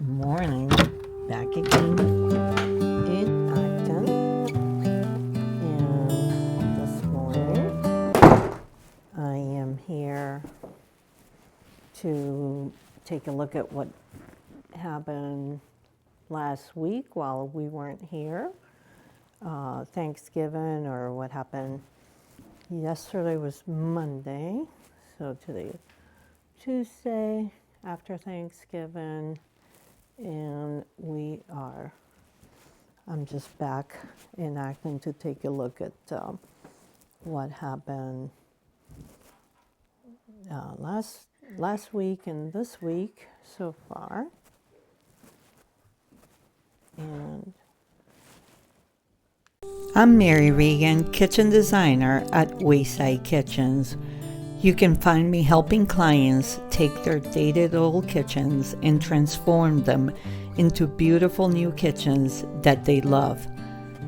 morning, back again in Acton, and this morning I am here to take a look at what happened last week while we weren't here, Thanksgiving, or what happened yesterday was Monday, so today is Tuesday after Thanksgiving. And I'm just back in Acton to take a look at what happened last week and this week so far. And I'm Mary Regan, kitchen designer at Wayside Kitchens. You can find me helping clients take their dated old kitchens and transform them into beautiful new kitchens that they love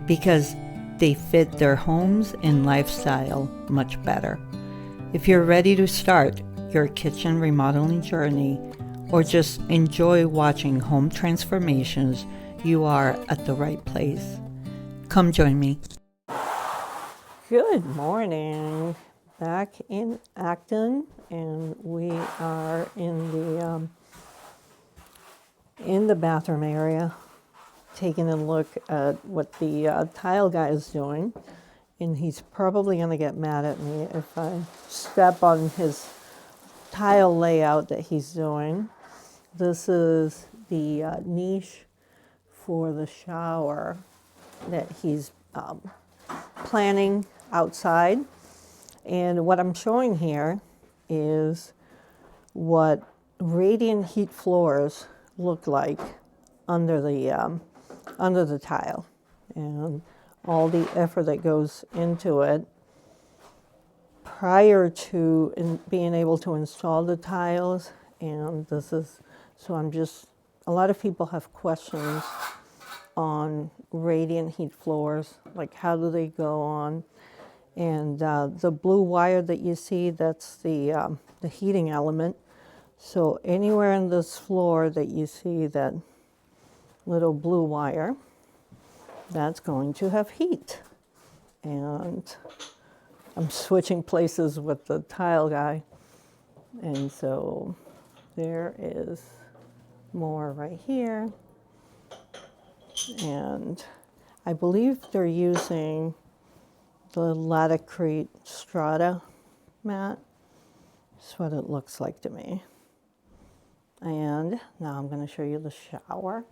because they fit their homes and lifestyle much better. If you're ready to start your kitchen remodeling journey or just enjoy watching home transformations, you are at the right place. Come join me. Good morning. Back in Acton, and we are in the bathroom area, taking a look at what the tile guy is doing, and he's probably going to get mad at me if I step on his tile layout that he's doing. This is the niche for the shower that he's planning outside. And what I'm showing here is what radiant heat floors look like under the tile, and all the effort that goes into it prior to being able to install the tiles. And a lot of people have questions on radiant heat floors, like how do they go on? And the blue wire that you see, that's the heating element. So anywhere in this floor that you see that little blue wire, that's going to have heat. And I'm switching places with the tile guy. And so there is more right here. And I believe they're using the Laticrete Strata mat. That's what it looks like to me. And now I'm going to show you the shower.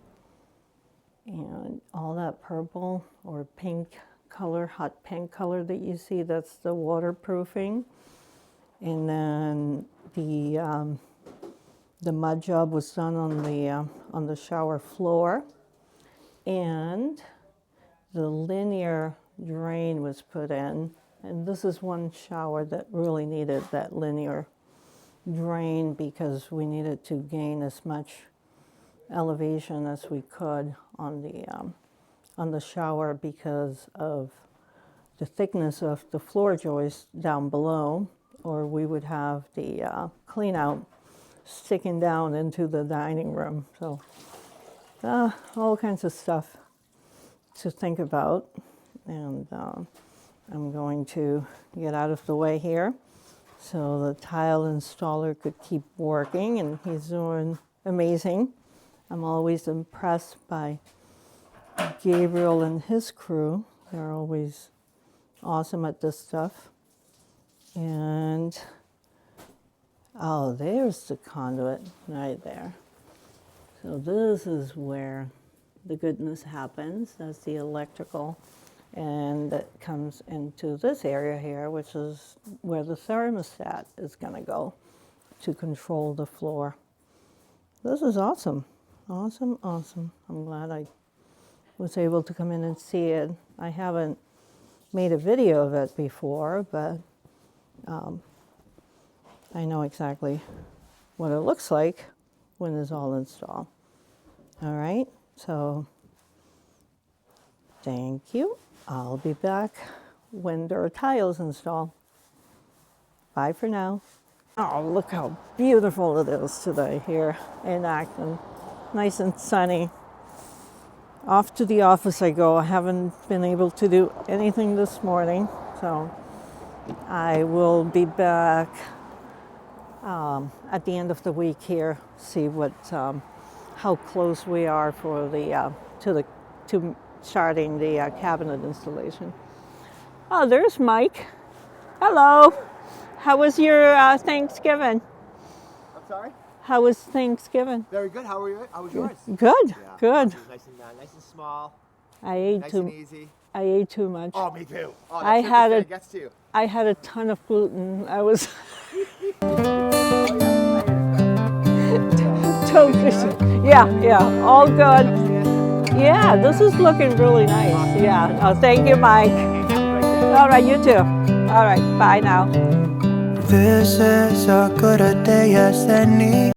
And all that purple or pink color, hot pink color that you see, that's the waterproofing. And then the mud job was done on the shower floor. And the linear drain was put in, and this is one shower that really needed that linear drain because we needed to gain as much elevation as we could on the shower because of the thickness of the floor joist down below, or we would have the clean out sticking down into the dining room. So all kinds of stuff to think about. And I'm going to get out of the way here so the tile installer could keep working, and he's doing amazing. I'm always impressed by Gabriel and his crew. They're always awesome at this stuff. And oh, there's the conduit right there. So this is where the goodness happens. That's the electrical. And that comes into this area here, which is where the thermostat is going to go to control the floor. This is awesome. Awesome, awesome. I'm glad I was able to come in and see it. I haven't made a video of it before, but I know exactly what it looks like when it's all installed. All right, so thank you. I'll be back when there are tiles installed. Bye for now. Oh, look how beautiful it is today here in Acton. nice and sunny. Off to the office I go. I haven't been able to do anything this morning, so I will be back at the end of the week here. See what how close we are for the to starting the cabinet installation. Oh, there's Mike. Hello. How was your Thanksgiving? I'm sorry? How was Thanksgiving? Very good. How were you? How was yours? Good, Yeah. good. It was nice and small. I ate Nice too. and easy. I ate too much. Oh, me too. Oh, I that's had it a- gets to you. I had a ton of gluten. I was totally. Yeah, all good. Yeah, this is looking really nice. Yeah. Oh, thank you, Mike. All right, you too. All right, bye now. This is as good a day as any.